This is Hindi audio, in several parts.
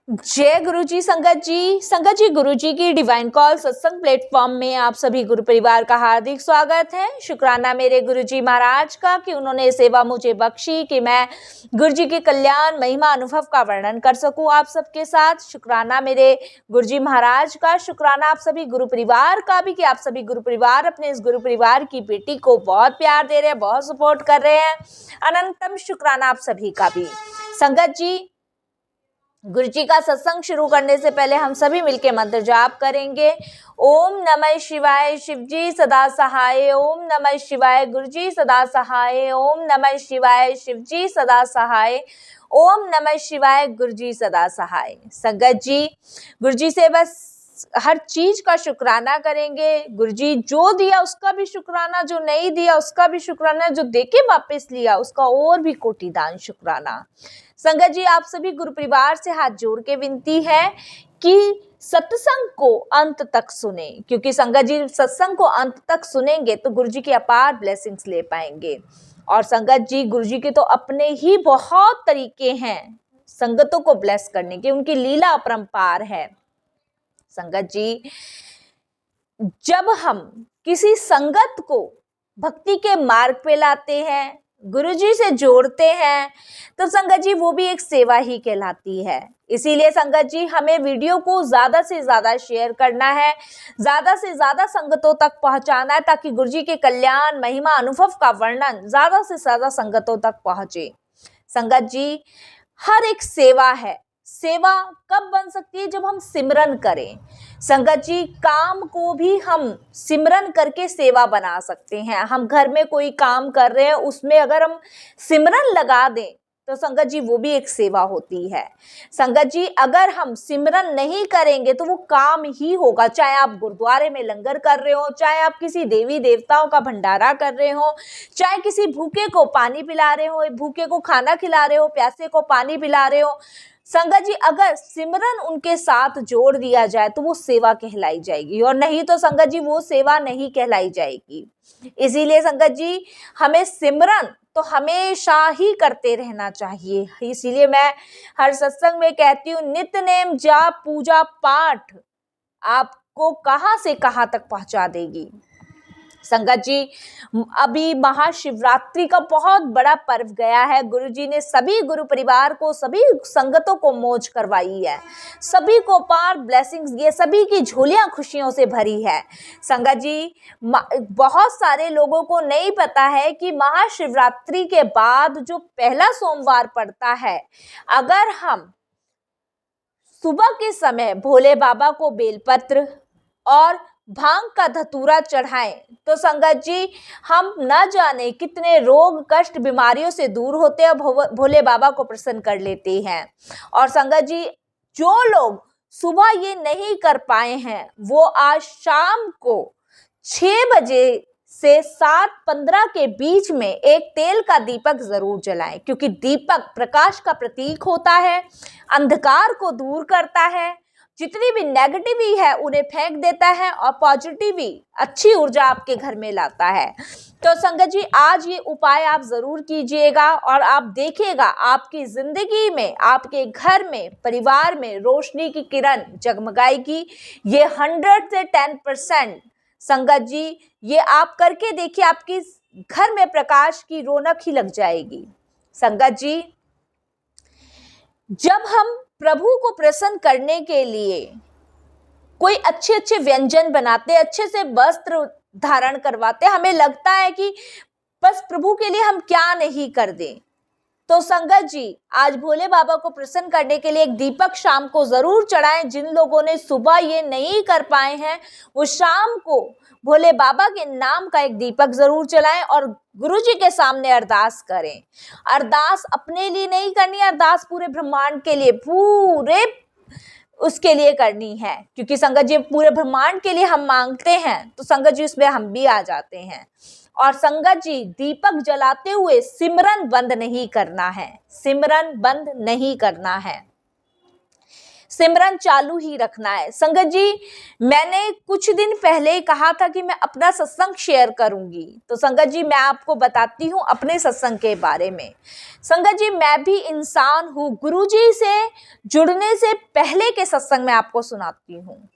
जय गुरु जी। संगत जी गुरु जी की डिवाइन कॉल सत्संग प्लेटफॉर्म में आप सभी गुरु परिवार का हार्दिक स्वागत है। शुक्राना मेरे गुरु जी महाराज का कि उन्होंने सेवा मुझे बख्शी कि मैं गुरु जी के कल्याण महिमा अनुभव का वर्णन कर सकूं आप सबके साथ। शुक्राना मेरे गुरु जी महाराज का, शुक्राना आप सभी गुरु परिवार का भी कि आप सभी गुरु परिवार अपने इस गुरु परिवार की बेटी को बहुत प्यार दे रहे हैं, बहुत सपोर्ट कर रहे हैं। अनंतम शुक्राना आप सभी का भी। संगत जी, गुरु जी का सत्संग शुरू करने से पहले हम सभी मिलकर मंत्र जाप करेंगे। ओम नमः शिवाय, शिव जी सदा सहाय। ओम नमः शिवाय, गुरु जी सदा सहाय। ओम नमः शिवाय, शिव जी सदा सहाय। ओम नमः शिवाय, गुरु जी सदा सहाय। संगत जी, गुरु जी से बस हर चीज का शुक्राना करेंगे। गुरु जी जो दिया उसका भी शुक्राना, जो नहीं दिया उसका भी शुक्राना, जो देके वापस लिया उसका और भी कोटि दान शुक्राना। संगत जी, आप सभी गुरु परिवार से हाथ जोड़ के विनती है कि सत्संग को अंत तक सुने, क्योंकि संगत जी सत्संग को अंत तक सुनेंगे तो गुरु जी की अपार ब्लेसिंग्स ले पाएंगे। और संगत जी, गुरु जी के तो अपने ही बहुत तरीके हैं संगतों को ब्लेस करने के, उनकी लीला अपरंपार है। संगत जी, जब हम किसी संगत को भक्ति के मार्ग पे लाते हैं, गुरुजी से जोड़ते हैं, तो संगत जी वो भी एक सेवा ही कहलाती है। इसीलिए संगत जी हमें वीडियो को ज्यादा से ज्यादा शेयर करना है, ज्यादा से ज्यादा संगतों तक पहुंचाना है, ताकि गुरुजी के कल्याण महिमा अनुभव का वर्णन ज्यादा से ज्यादा संगतों तक पहुंचे। संगत जी, हर एक सेवा है। सेवा कब बन सकती है? जब हम सिमरन करें। संगत जी, काम को भी हम सिमरन करके सेवा बना सकते हैं। हम घर में कोई काम कर रहे हैं, उसमें अगर हम सिमरन लगा दें तो संगत जी वो भी एक सेवा होती है। संगत जी, अगर हम सिमरन नहीं करेंगे तो वो काम ही होगा, चाहे आप गुरुद्वारे में लंगर कर रहे हो, चाहे आप किसी देवी देवताओं का भंडारा कर रहे हो, चाहे किसी भूखे को पानी पिला रहे हो, भूखे को खाना खिला रहे हो, प्यासे को पानी पिला रहे हो। संगत जी, अगर सिमरन उनके साथ जोड़ दिया जाए तो वो सेवा कहलाई जाएगी, और नहीं तो संगत जी वो सेवा नहीं कहलाई जाएगी। इसीलिए संगत जी हमें सिमरन तो हमेशा ही करते रहना चाहिए। इसीलिए मैं हर सत्संग में कहती हूँ, नित्य नेम जाप पूजा पाठ आपको कहां से कहां तक पहुंचा देगी। संगत जी, अभी महाशिवरात्रि का बहुत बड़ा पर्व गया है। गुरुजी ने सभी गुरु परिवार को, सभी संगतों को मौज करवाई है, सभी को पार ब्लेसिंग्स दिए, सभी की झोलियां खुशियों से भरी है। संगत जी, बहुत सारे लोगों को नहीं पता है कि महाशिवरात्रि के बाद जो पहला सोमवार पड़ता है, अगर हम सुबह के समय भोले बाबा को बेलपत्र और भांग का धतूरा चढ़ाएं तो संगत जी हम न जाने कितने रोग कष्ट बीमारियों से दूर होते हैं, भोले बाबा को प्रसन्न कर लेते हैं। और संगत जी, जो लोग सुबह ये नहीं कर पाए हैं वो आज शाम को 6 बजे से 7:15 के बीच में एक तेल का दीपक जरूर जलाएं, क्योंकि दीपक प्रकाश का प्रतीक होता है, अंधकार को दूर करता है, जितनी भी नेगेटिविटी है उन्हें फेंक देता है, और पॉजिटिविटी अच्छी ऊर्जा आपके घर में लाता है। तो संगत जी, आज ये उपाय आप जरूर कीजिएगा और आप देखिएगा आपकी जिंदगी में, आपके घर में, परिवार में रोशनी की किरण जगमगाएगी। ये 100 से 10% संगत जी, ये आप करके देखिए, आपकी घर में प्रकाश की रौनक ही लग जाएगी। संगत जी, जब हम प्रभु को प्रसन्न करने के लिए कोई अच्छे अच्छे व्यंजन बनाते, अच्छे से वस्त्र धारण करवाते, हमें लगता है कि बस प्रभु के लिए हम क्या नहीं कर दें। तो संगत जी, आज भोले बाबा को प्रसन्न करने के लिए एक दीपक शाम को जरूर चढ़ाएं। जिन लोगों ने सुबह ये नहीं कर पाए हैं वो शाम को भोले बाबा के नाम का एक दीपक जरूर जलाएं और गुरु जी के सामने अरदास करें। अरदास अपने लिए नहीं करनी, अरदास पूरे ब्रह्मांड के लिए, पूरे उसके लिए करनी है, क्योंकि संगत जी पूरे ब्रह्मांड के लिए हम मांगते हैं तो संगत जी उसमें हम भी आ जाते हैं। और संगत जी, दीपक जलाते हुए सिमरन बंद नहीं करना है, सिमरन बंद नहीं करना है। सिमरन चालू ही रखना है। संगत जी, मैंने कुछ दिन पहले कहा था कि मैं अपना सत्संग शेयर करूंगी, तो संगत जी मैं आपको बताती हूँ अपने सत्संग के बारे में। संगत जी, मैं भी इंसान हूँ। गुरुजी से जुड़ने से पहले के सत्संग में आपको सुनाती हूँ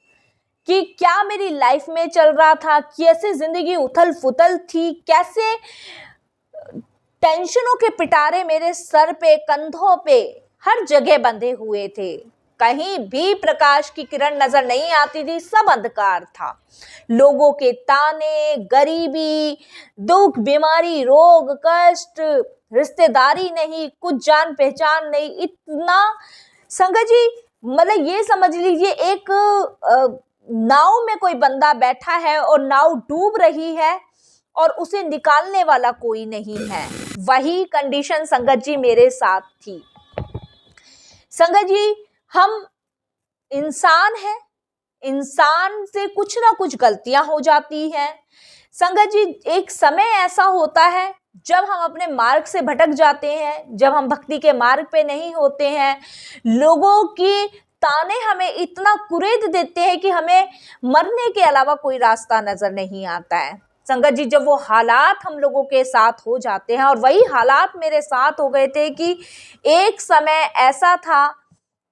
कि क्या मेरी लाइफ में चल रहा था, कैसे जिंदगी उथल पुथल थी, कैसे टेंशनों के पिटारे मेरे सर पे, कंधों पे, हर जगह बंधे हुए थे। कहीं भी प्रकाश की किरण नजर नहीं आती थी, सब अंधकार था। लोगों के ताने, गरीबी, दुख, बीमारी, रोग, कष्ट, रिश्तेदारी नहीं, कुछ जान पहचान नहीं, इतना। संगत जी, मतलब ये समझ लीजिए एक नाव में कोई बंदा बैठा है और नाव डूब रही है और उसे निकालने वाला कोई नहीं है। वही कंडीशन संगत जी मेरे साथ थी। संगत जी, हम इंसान हैं, इंसान से कुछ ना कुछ गलतियां हो जाती हैं। संगत जी, एक समय ऐसा होता है जब हम अपने मार्ग से भटक जाते हैं, जब हम भक्ति के मार्ग पे नहीं होते हैं। लोगों की ताने हमें इतना कुरेद देते हैं कि हमें मरने के अलावा कोई रास्ता नजर नहीं आता है। संगत जी, जब वो हालात हम लोगों के साथ हो जाते हैं, और वही हालात मेरे साथ हो गए थे कि एक समय ऐसा था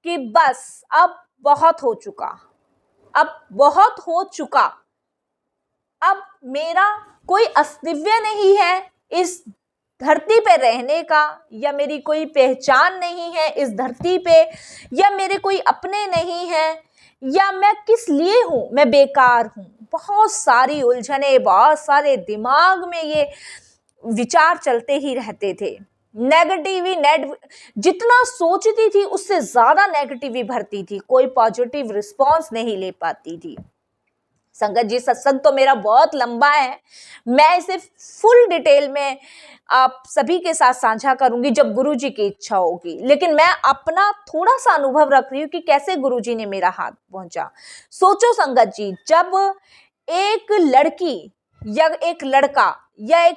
कि बस अब बहुत हो चुका, अब बहुत हो चुका, अब मेरा कोई अस्तित्व नहीं है इस धरती पे रहने का, या मेरी कोई पहचान नहीं है इस धरती पे, या मेरे कोई अपने नहीं है, या मैं किस लिए हूं, मैं बेकार हूं। बहुत सारी उलझने, बहुत सारे दिमाग में ये विचार चलते ही रहते थे। जितना सोचती थी उससे ज्यादा नेगेटिव भरती थी, कोई पॉजिटिव रिस्पॉन्स नहीं ले पाती थी। संगत जी, सत्संग तो मेरा बहुत लंबा है, मैं इसे फुल डिटेल में आप सभी के साथ साझा करूंगी जब गुरुजी की इच्छा होगी, लेकिन मैं अपना थोड़ा सा अनुभव रख रही हूँ कि कैसे गुरुजी ने मेरा हाथ पहुंचा। सोचो संगत जी, जब एक लड़की या एक लड़का या एक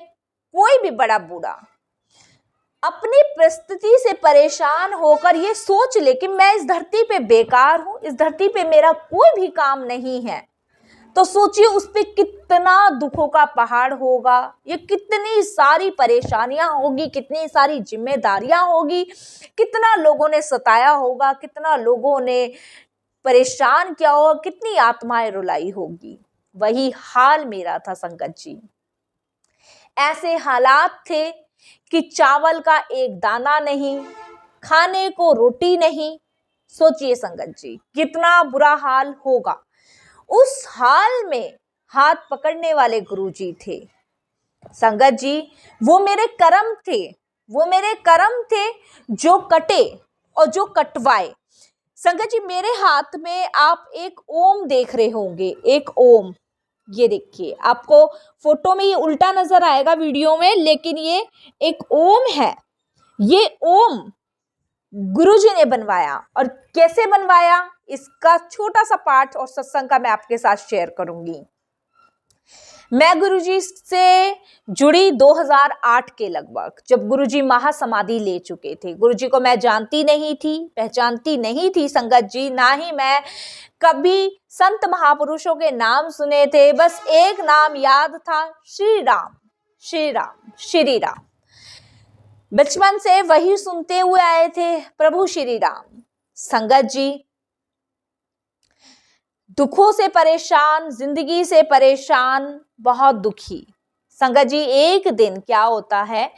कोई भी बड़ा बूढ़ा अपनी परिस्थिति से परेशान होकर ये सोच ले कि मैं इस धरती पे बेकार हूं, इस धरती पे मेरा कोई भी काम नहीं है, तो सोचिए उस पे कितना दुखों का पहाड़ होगा, ये कितनी सारी परेशानियां होगी, कितनी सारी जिम्मेदारियां होगी, कितना लोगों ने सताया होगा, कितना लोगों ने परेशान किया होगा, कितनी आत्माएं रुलाई होगी। वही हाल मेरा था संगत जी। ऐसे हालात थे कि चावल का एक दाना नहीं, खाने को रोटी नहीं। सोचिए संगत जी, कितना बुरा हाल होगा। उस हाल में हाथ पकड़ने वाले गुरुजी थे। संगत जी, वो मेरे कर्म थे, वो मेरे कर्म थे जो कटे और जो कटवाए। संगत जी, मेरे हाथ में आप एक ओम देख रहे होंगे, एक ओम। ये देखिए, आपको फोटो में ये उल्टा नजर आएगा वीडियो में, लेकिन ये एक ओम है। ये ओम गुरुजी ने बनवाया, और कैसे बनवाया इसका छोटा सा पाठ और सत्संग का मैं आपके साथ शेयर करूंगी। मैं गुरुजी से जुड़ी 2008 के लगभग, जब गुरुजी महासमाधि ले चुके थे। गुरुजी को मैं जानती नहीं थी, पहचानती नहीं थी संगत जी, ना ही मैं कभी संत महापुरुषों के नाम सुने थे। बस एक नाम याद था, श्री राम, श्री राम, श्री राम। बचपन से वही सुनते हुए आए थे, प्रभु श्री राम। संगत जी, दुखों से परेशान, जिंदगी से परेशान, बहुत दुखी। संगत जी, एक दिन क्या होता है,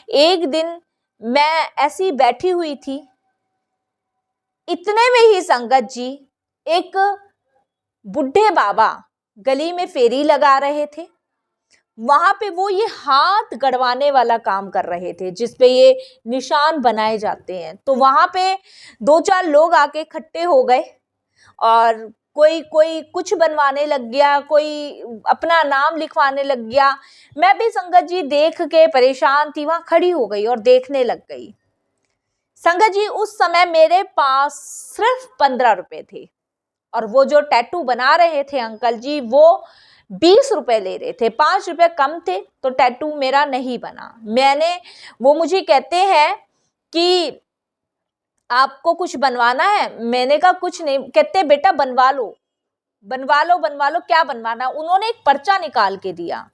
एक दिन मैं ऐसी बैठी हुई थी, इतने में ही संगत जी एक बुढ़े बाबा गली में फेरी लगा रहे थे। वहां पे वो ये हाथ गड़वाने वाला काम कर रहे थे, जिसपे ये निशान बनाए जाते हैं। तो वहां पे 2-4 लोग आके इकट्ठे हो गए, और कोई कोई कुछ बनवाने लग गया, कोई अपना नाम लिखवाने लग गया। मैं भी संगत जी देख के परेशान थी, वहां खड़ी हो गई और देखने लग गई। संगत जी, उस समय मेरे पास सिर्फ 15 रुपए थे, और वो जो टैटू बना रहे थे अंकल जी, वो 20 रुपए ले रहे थे। 5 रुपए कम थे तो टैटू मेरा नहीं बना। वो मुझे कहते हैं कि आपको कुछ बनवाना है? मैंने कहा कुछ नहीं। कहते बेटा बनवा लो बनवा लो बनवा लो, क्या बनवाना? उन्होंने एक पर्चा निकाल के दिया।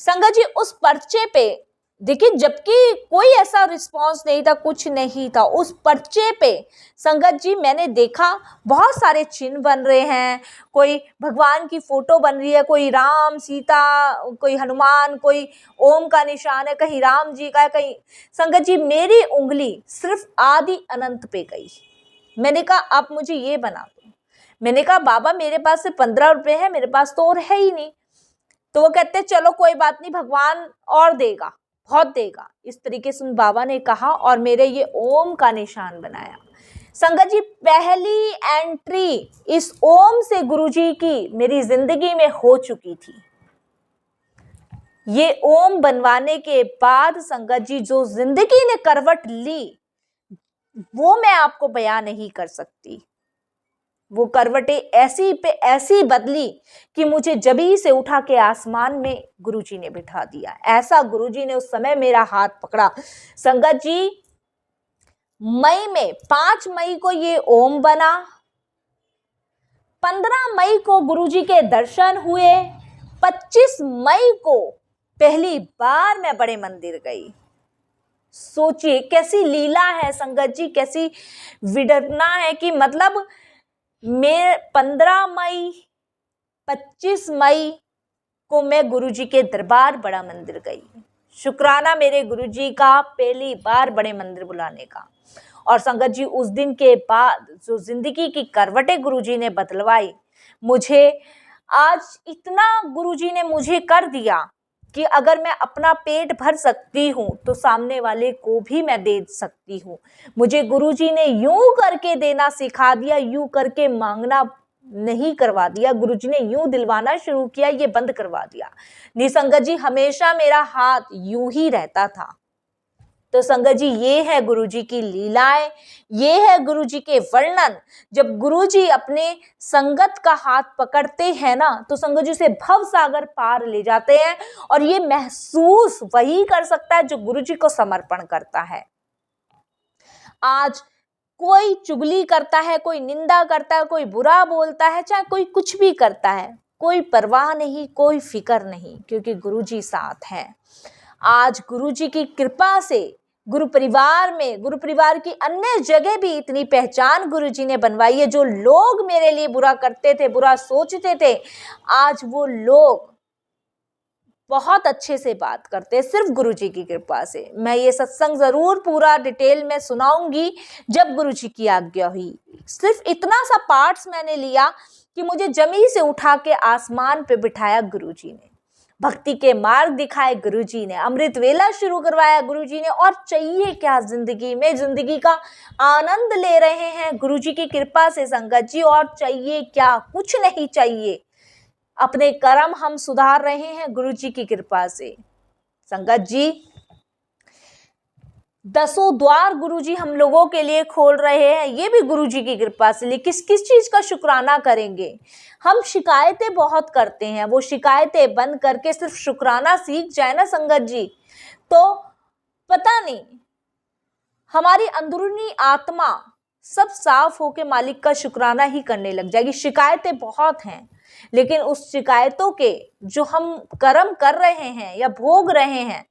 संगत जी उस पर्चे पे देखिए, जबकि कोई ऐसा रिस्पांस नहीं था, कुछ नहीं था, उस पर्चे पे संगत जी मैंने देखा बहुत सारे चिन्ह बन रहे हैं, कोई भगवान की फोटो बन रही है, कोई राम सीता, कोई हनुमान, कोई ओम का निशान है, कहीं राम जी का है, कहीं। संगत जी मेरी उंगली सिर्फ आदि अनंत पे गई। मैंने कहा आप मुझे ये बना दो। मैंने कहा बाबा मेरे पास से 15 रुपए है, मेरे पास तो और है ही नहीं। तो वो कहते चलो कोई बात नहीं, भगवान और देगा, बहुत देगा। इस तरीके से बाबा ने कहा और मेरे ये ओम का निशान बनाया। संगत जी पहली एंट्री इस ओम से गुरुजी की मेरी जिंदगी में हो चुकी थी। ये ओम बनवाने के बाद संगत जी जो जिंदगी ने करवट ली वो मैं आपको बयान नहीं कर सकती। वो करवटें ऐसी पे ऐसी बदली कि मुझे जबी से उठा के आसमान में गुरुजी ने बिठा दिया। ऐसा गुरुजी ने उस समय मेरा हाथ पकड़ा। संगत जी मई में 5 मई को ये ओम बना, 15 मई को गुरुजी के दर्शन हुए, 25 मई को पहली बार मैं बड़े मंदिर गई। सोचिए कैसी लीला है संगत जी, कैसी विडंबना है कि मतलब मैं 15 मई 25 मई को मैं गुरुजी के दरबार बड़ा मंदिर गई। शुक्राना मेरे गुरुजी का पहली बार बड़े मंदिर बुलाने का। और संगत जी उस दिन के बाद जो जिंदगी की करवटें गुरुजी ने बदलवाई, मुझे आज इतना गुरुजी ने मुझे कर दिया कि अगर मैं अपना पेट भर सकती हूँ तो सामने वाले को भी मैं दे सकती हूँ। मुझे गुरुजी ने यूं करके देना सिखा दिया, यूं करके मांगना नहीं करवा दिया। गुरुजी ने यूं दिलवाना शुरू किया, ये बंद करवा दिया। निसंगत जी हमेशा मेरा हाथ यूं ही रहता था। तो संगत जी ये है गुरुजी की लीलाएं, ये है गुरुजी के वर्णन। जब गुरुजी अपने संगत का हाथ पकड़ते हैं ना तो संगत जी से भव सागर पार ले जाते हैं। और ये महसूस वही कर सकता है जो गुरुजी को समर्पण करता है। आज कोई चुगली करता है, कोई निंदा करता है, कोई बुरा बोलता है, चाहे कोई कुछ भी करता है, कोई परवाह नहीं, कोई फिक्र नहीं, क्योंकि गुरुजी साथ हैं। आज गुरुजी की कृपा से गुरु परिवार में, गुरु परिवार की अन्य जगह भी इतनी पहचान गुरुजी ने बनवाई है। जो लोग मेरे लिए बुरा करते थे, बुरा सोचते थे, आज वो लोग बहुत अच्छे से बात करते हैं, सिर्फ गुरुजी की कृपा से। मैं ये सत्संग जरूर पूरा डिटेल में सुनाऊंगी जब गुरुजी की आज्ञा हुई। सिर्फ इतना सा पार्ट्स मैंने लिया कि मुझे जमी से उठा के आसमान पे बिठाया गुरुजी ने, भक्ति के मार्ग दिखाए गुरुजी ने, अमृत वेला शुरू करवाया गुरुजी ने। और चाहिए क्या जिंदगी में? जिंदगी का आनंद ले रहे हैं गुरुजी की कृपा से संगत जी। और चाहिए क्या? कुछ नहीं चाहिए। अपने कर्म हम सुधार रहे हैं गुरुजी की कृपा से संगत जी। 10 द्वार गुरुजी हम लोगों के लिए खोल रहे हैं, ये भी गुरुजी की कृपा से। लेकिन किस चीज का शुक्राना करेंगे? हम शिकायतें बहुत करते हैं, वो शिकायतें बंद करके सिर्फ शुक्राना सीख जाए ना संगत जी, तो पता नहीं हमारी अंदरूनी आत्मा सब साफ होके मालिक का शुक्राना ही करने लग जाएगी। शिकायतें बहुत हैं, लेकिन उस शिकायतों के जो हम कर्म कर रहे हैं या भोग रहे हैं,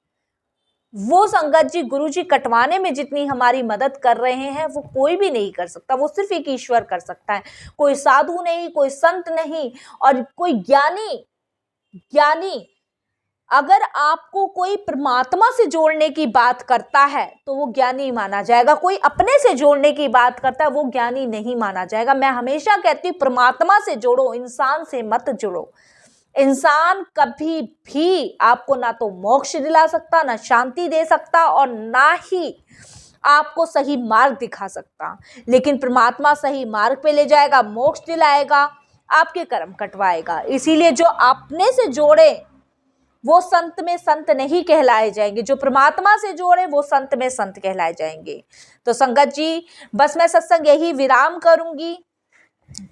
वो संगत जी गुरुजी कटवाने में जितनी हमारी मदद कर रहे हैं वो कोई भी नहीं कर सकता। वो सिर्फ एक ईश्वर कर सकता है। कोई साधु नहीं, कोई संत नहीं, और कोई ज्ञानी अगर आपको कोई परमात्मा से जोड़ने की बात करता है तो वो ज्ञानी माना जाएगा। कोई अपने से जोड़ने की बात करता है वो ज्ञानी नहीं माना जाएगा। मैं हमेशा कहती हूँ परमात्मा से जोड़ो, इंसान से मत जुड़ो। इंसान कभी भी आपको ना तो मोक्ष दिला सकता, ना शांति दे सकता, और ना ही आपको सही मार्ग दिखा सकता। लेकिन परमात्मा सही मार्ग पे ले जाएगा, मोक्ष दिलाएगा, आपके कर्म कटवाएगा। इसीलिए जो आपने से जोड़े वो संत में संत नहीं कहलाए जाएंगे, जो परमात्मा से जोड़े वो संत में संत कहलाए जाएंगे। तो संगत जी बस मैं सत्संग यही विराम करूंगी।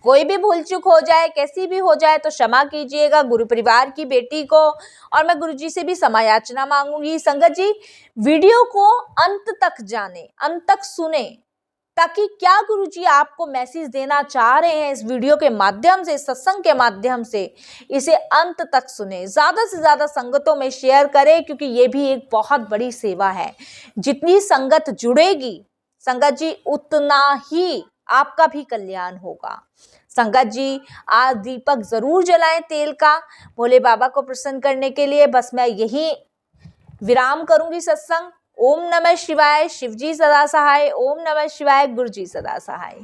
कोई भी भूल चूक हो जाए, कैसी भी हो जाए, तो क्षमा कीजिएगा गुरु परिवार की बेटी को। और मैं गुरुजी से भी क्षमा याचना मांगूंगी। संगत जी वीडियो को अंत तक जाने, अंत तक सुने, ताकि क्या गुरुजी आपको मैसेज देना चाह रहे हैं इस वीडियो के माध्यम से, सत्संग के माध्यम से, इसे अंत तक सुने, ज्यादा से ज्यादा संगतों में शेयर करें, क्योंकि ये भी एक बहुत बड़ी सेवा है। जितनी संगत जुड़ेगी संगत जी, उतना ही आपका भी कल्याण होगा। संगत जी, आज दीपक जरूर जलाएं तेल का, भोले बाबा को प्रसन्न करने के लिए। बस मैं यही विराम करूंगी सत्संग। ओम नमः शिवाय, शिवजी सदा सहाय। ओम नमः शिवाय, गुरुजी सदा सहाय।